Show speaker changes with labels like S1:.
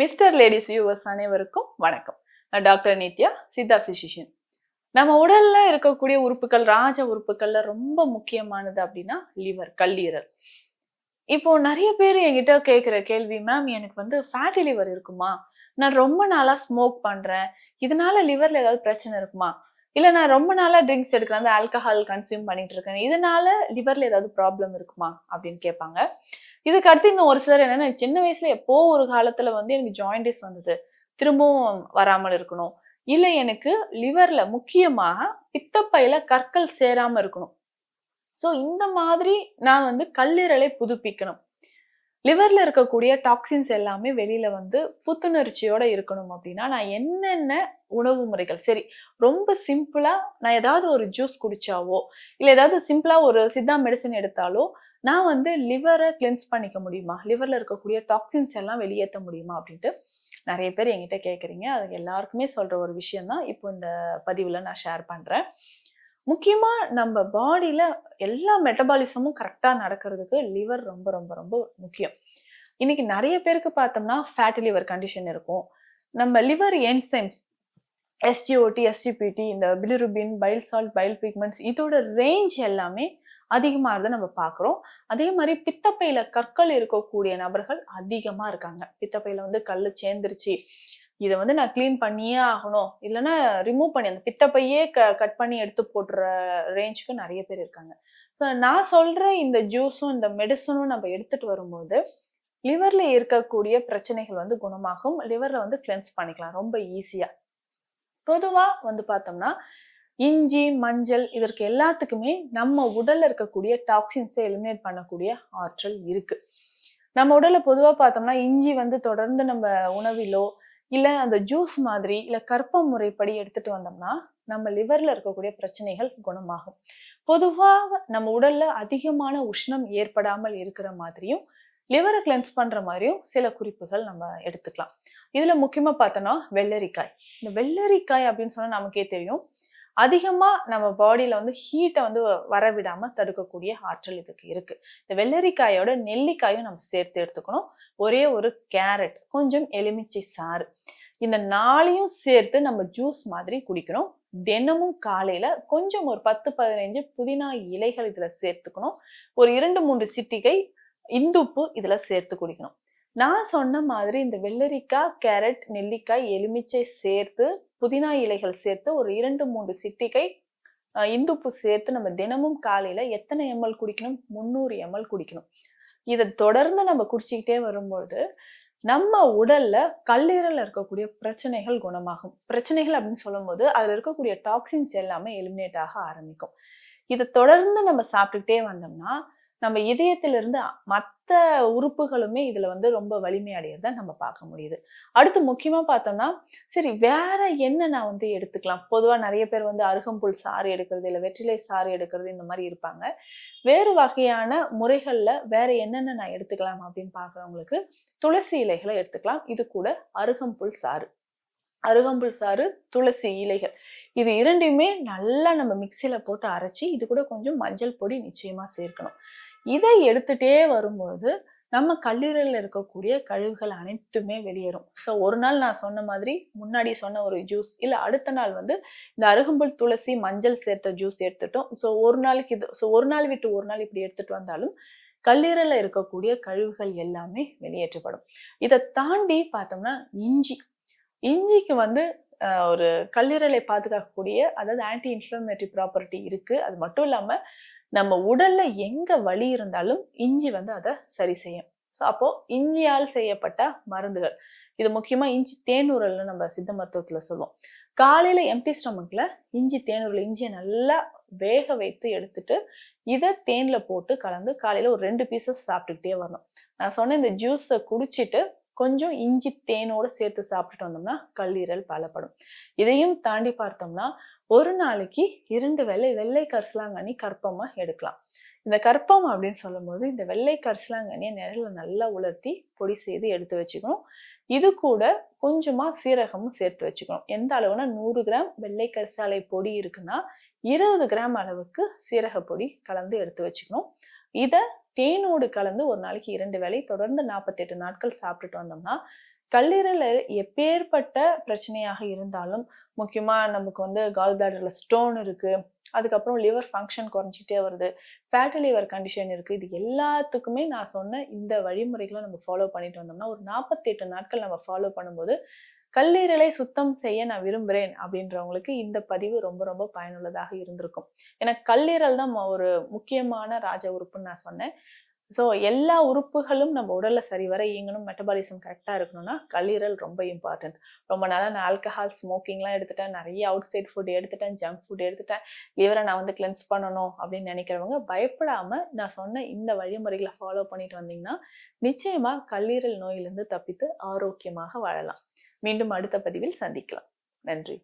S1: Mister ladies viewers அனைவருக்கும் வணக்கம். நான் டாக்டர் நித்யா, சித்தா பிசிஷியன். நம்ம உடல்ல இருக்கக்கூடிய உறுப்புகள், ராஜ உறுப்புகள்ல ரொம்ப முக்கியமானது அப்படின்னா லிவர், கல்லீரல். இப்போ நிறைய பேர் என்கிட்ட கேட்கிற கேள்வி, மேம் எனக்கு வந்து ஃபேட்டி லிவர் இருக்குமா? நான் ரொம்ப நாளா ஸ்மோக் பண்றேன். இதனால லிவர்ல ஏதாவது பிரச்சனை இருக்குமா? இல்ல நான் ரொம்ப நாளா ட்ரிங்க்ஸ் எடுக்கிறேன், அந்த ஆல்கஹால் கன்சியூம் பண்ணிட்டு இருக்கேன். இதனால லிவர்ல ஏதாவது ப்ராப்ளம் இருக்குமா? அப்படின்னு கேட்பாங்க. இதுக்கு அடுத்து இன்னும் ஒரு சிலர் என்னன்னா, சின்ன வயசுல எப்போ ஒரு காலத்துல வந்து எனக்கு ஜாயிண்டிஸ் வந்தது. திரும்பவும் வராமல் இருக்கணும். இல்ல எனக்கு லிவர்ல முக்கியமா பித்தப்பையில கற்கள் சேராம இருக்கணும். சோ இந்த மாதிரி நான் வந்து கல்லீரலை புதுப்பிக்கணும். லிவர்ல இருக்கக்கூடிய டாக்ஸின்ஸ் எல்லாமே வெளியில வந்து புத்துணர்ச்சியோட இருக்கணும் அப்படின்னா, நான் என்னென்ன உணவு முறைகள் சரி, ரொம்ப சிம்பிளா நான் ஏதாவது ஒரு ஜூஸ் குடிச்சாவோ, இல்ல ஏதாவது சிம்பிளா ஒரு சித்தா மெடிசின் எடுத்தாலோ, நான் வந்து லிவர கிளென்ஸ் பண்ணிக்க முடியுமா? லிவர்ல இருக்கக்கூடிய டாக்ஸின்ஸ் எல்லாம் வெளியேத்த முடியுமா? அப்படின்ட்டு நெறைய பேர் என்கிட்ட கேட்குறீங்க. அது எல்லாருக்குமே சொல்ற ஒரு விஷயம் தான் இப்போ இந்த பதிவுல நான் ஷேர் பண்றேன். முக்கியமா நம்ம பாடியில எல்லா மெட்டபாலிசமும் கரெக்ட்டா நடக்கிறதுக்கு லிவர் ரொம்ப ரொம்ப ரொம்ப முக்கியம். இன்னைக்கு நெறைய பேருக்கு பார்த்தோம்னா, ஃபேட்டி லிவர் கண்டிஷன் இருக்கும். நம்ம லிவர் என்சைம்ஸ் எஸ்ஜிஓடி, எஸ்ஜிபிடி, இந்த bilirubin, file salt, file pigments இதோட ரேஞ்ச் எல்லாமே அதிகமாறத நம்ம பார்க்குறோம். அதே மாரி பித்தப்பையில கற்கள் இருக்கக்கூடிய நபர்கள் அதிகமா இருக்காங்க. பித்தப்பையில வந்து கல்லு சேர்ந்துருச்சு. இத வந்து நான் கிளீன் பண்ணியே ஆகணும். இல்லன்னா ரிமூவ் பண்ணி அந்த பித்தப்பையே கட் பண்ணி எடுத்து போட்டுற ரேஞ்சுக்கு நெறைய பேர் இருக்காங்க. ஸோ நான் சொல்ற இந்த ஜூஸும், இந்த மெடிசனும் நம்ம எடுத்துட்டு வரும்போது, லிவர்ல இருக்கக்கூடிய பிரச்சனைகள் வந்து குணமாகும். லிவர்ல வந்து கிளென்ஸ் பண்ணிக்கலாம் ரொம்ப ஈஸியா. பொதுவா வந்து பார்த்தோம்னா, இஞ்சி, மஞ்சள் இதற்கு எல்லாத்துக்குமே நம்ம உடல்ல இருக்கக்கூடிய டாக்ஸின்ஸை எலிமினேட் பண்ணக்கூடிய ஆற்றல் இருக்கு. நம்ம உடல்ல பொதுவா பார்த்தோம்னா, இஞ்சி வந்து தொடர்ந்து நம்ம உணவிலோ, இல்ல அந்த ஜூஸ் மாதிரி, இல்ல கர்ப்ப முறைப்படி எடுத்துட்டு வந்தோம்னா, நம்ம லிவர்ல இருக்கக்கூடிய பிரச்சனைகள் குணமாகும். பொதுவாக நம்ம உடல்ல அதிகமான உஷ்ணம் ஏற்படாமல் இருக்கிற மாதிரியும், லிவர கிளென்ஸ் பண்ற மாரியும் சில குறிப்புகள் நம்ம எடுத்துக்கலாம். இதுல முக்கியமா பார்த்தோம்னா, வெள்ளரிக்காய். இந்த வெள்ளரிக்காய் அப்படின்னு சொன்னா நமக்கே தெரியும். அதிகமா நம்ம பாடியில வந்து ஹீட்ட வந்து வரவிடாம தடுக்கக்கூடிய ஆற்றல் இதுக்கு இருக்கு. இந்த வெள்ளரிக்காயோட நெல்லிக்காயும் நம்ம சேர்த்து எடுத்துக்கணும். ஒரே ஒரு கேரட், கொஞ்சம் எலுமிச்சை சாறு. இந்த 4யும் சேர்த்து நம்ம ஜூஸ் மாதிரி குடிக்கணும். தினமும் காலையில கொஞ்சம் ஒரு 10, 15 புதினா இலைகள் இதுல சேர்த்துக்கணும். ஒரு 2, 3 சிட்டிகை இந்துப்பு இதுல சேர்த்து குடிக்கணும். நான் சொன்ன மாதிரி இந்த வெள்ளரிக்காய், கேரட், நெல்லிக்காய், எலுமிச்சை சேர்த்து, புதினா இலைகள் சேர்த்து ஒரு 2, 3 சிட்டிகை இந்துப்பு சேர்த்து நம்ம தினமும் காலையில எத்தனை எம்எல் குடிக்கணும்? 300 எம்எல் குடிக்கணும். இத தொடர்ந்து நம்ம குடிச்சுக்கிட்டே வரும்பொழுது, நம்ம உடல்ல கல்லீரல்ல இருக்கக்கூடிய பிரச்சனைகள் குணமாகும். பிரச்சனைகள் அப்படின்னு சொல்லும்போது, அதுல இருக்கக்கூடிய டாக்ஸின்ஸ் எல்லாமே எலிமினேட் ஆக ஆரம்பிக்கும். இத தொடர்ந்து நம்ம சாப்பிட்டுக்கிட்டே வந்தோம்னா, நம்ம இதயத்திலிருந்து மத்த உறுப்புகளுமே இதுல வந்து ரொம்ப வலிமை அடையறத நம்ம பார்க்க முடியுது. அடுத்து முக்கியமா பார்த்தோம்னா, சரி வேற என்ன நான் வந்து எடுத்துக்கலாம்? பொதுவா நெறைய பேர் வந்து அருகம்புல் சாறு எடுக்கிறது, இல்ல வெற்றிலை சாறு எடுக்கிறது இந்த மாரி இருப்பாங்க. வேறு வகையான முறைகள்ல வேற என்னென்ன நான் எடுத்துக்கலாம் அப்படின்னு பார்க்குறவங்களுக்கு, துளசி இலைகள எடுத்துக்கலாம். இது கூட அருகம்புல் சாறு. அருகம்புல் சாறு, துளசி இலைகள். இது 2யுமே நல்லா நம்ம மிக்ஸியில போட்டு அரைச்சு, இது கூட கொஞ்சம் மஞ்சள் பொடி நிச்சயமா சேர்க்கணும். இதை எடுத்துட்டே வரும்போது, நம்ம கல்லீரல்ல இருக்கக்கூடிய கழிவுகள் அனைத்துமே வெளியேறும். ஸோ ஒரு நாள் நான் சொன்ன மாதிரி, முன்னாடி சொன்ன ஒரு ஜூஸ், இல்ல அடுத்த நாள் வந்து இந்த அருகம்புல், துளசி, மஞ்சள் சேர்த்த ஜூஸ் எடுத்துட்டோம். ஸோ ஒரு நாளைக்கு இது ஒரு நாள் விட்டு ஒரு நாள் இப்படி எடுத்துட்டு வந்தாலும், கல்லீரல்ல இருக்கக்கூடிய கழிவுகள் எல்லாமே வெளியேற்றப்படும். இத தாண்டி பார்த்தோம்னா, இஞ்சி. இஞ்சிக்கு வந்து ஒரு கல்லீரலை பாதுகாக்கக்கூடிய அதாவது ஆன்டி இன்ஃப்ளமேட்டரி ப்ராப்பர்ட்டி இருக்கு. அது மட்டும் இல்லாம, நம்ம உடல்ல எங்க வலி இருந்தாலும் இஞ்சி வந்து அத சரி செய்யும். ஸோ அப்போ இஞ்சியால் செய்யப்பட்ட மருந்துகள். இது முக்கியமா இஞ்சி தேனூரல்னு நம்ம சித்த மருத்துவத்துல சொல்லுவோம். காலையில எம்ப்டி ஸ்டொமக்ல இஞ்சி தேனூரல் இஞ்சிய நல்லா வேக வைத்து எடுத்துட்டு, இத தேன்ல போட்டு கலந்து காலையில ஒரு 2 பீசஸ் சாப்பிட்டுக்கிட்டே வரணும். நான் சொன்ன இந்த ஜூஸ குடிச்சிட்டு கொஞ்சம் இஞ்சி தேனோட சேர்த்து சாப்பிட்டுட்டு வந்தோம்னா கல்லீரல் பலப்படும். இதையும் தாண்டி பார்த்தோம்னா, ஒரு நாளைக்கு 2 வேளை வெள்ளை கரிசலாங்கண்ணி கற்பமா எடுக்கலாம். இந்த கற்பம் அப்படின்னு சொல்லும்போது, இந்த வெள்ளை கரிசலாங்கண்ணிய நிழல்ல நல்லா உலர்த்தி பொடி செய்து எடுத்து வச்சுக்கணும். இது கூட கொஞ்சமா சீரகமும் சேர்த்து வச்சுக்கணும். எந்த அளவுனா 100 கிராம் வெள்ளை கரிசாலை பொடி இருக்குன்னா, 20 கிராம் அளவுக்கு சீரக பொடி கலந்து எடுத்து வச்சுக்கணும். இத தேனோடு கலந்து ஒரு நாளைக்கு 2 வேளை தொடர்ந்து 48 நாட்கள் சாப்பிட்டுட்டு வந்தோம்னா, கல்லீரல் எப்பேற்பட்ட பிரச்சனையாக இருந்தாலும், முக்கியமா நமக்கு வந்து கால் பிளாடர்ல ஸ்டோன் இருக்கு, அதுக்கப்புறம் லிவர் ஃபங்க்ஷன் குறைஞ்சிட்டே வருது, ஃபேட்டி லிவர் கண்டிஷன் இருக்கு. இது எல்லாத்துக்குமே நான் சொன்ன இந்த வழிமுறைகளை நம்ம ஃபாலோ பண்ணிட்டு வந்தோம்னா, ஒரு 48 நாட்கள் நம்ம ஃபாலோ பண்ணும்போது, கல்லீரலை சுத்தம் செய்ய நான் விரும்புறேன் அப்படின்றவங்களுக்கு இந்த பதிவு ரொம்ப ரொம்ப பயனுள்ளதாக இருந்திருக்கும். ஏன்னா கல்லீரல் தான் ஒரு முக்கியமான ராஜ உறுப்புன்னு நான் சொன்னேன். ஸோ எல்லா உறுப்புகளும் நம்ம உடல்ல சரிவர இயங்கணும், மெட்டபாலிசம் கரெக்டா இருக்கணும்னா கல்லீரல் ரொம்ப இம்பார்ட்டன்ட். ரொம்ப நாளா நான் ஆல்கஹால், ஸ்மோக்கிங்லாம் எடுத்துட்டேன், நிறைய அவுட் சைட் ஃபுட் எடுத்துட்டேன், ஜங்க் ஃபுட் எடுத்துட்டேன், லிவரை நான் வந்து கிளென்ஸ் பண்ணணும் அப்படின்னு நினைக்கிறவங்க பயப்படாம நான் சொன்ன இந்த வழிமுறைகளை ஃபாலோ பண்ணிட்டு வந்தீங்கன்னா நிச்சயமா கல்லீரல் நோயிலிருந்து தப்பித்து ஆரோக்கியமாக வாழலாம். மீண்டும் அடுத்த பதிவில் சந்திக்கலாம். நன்றி.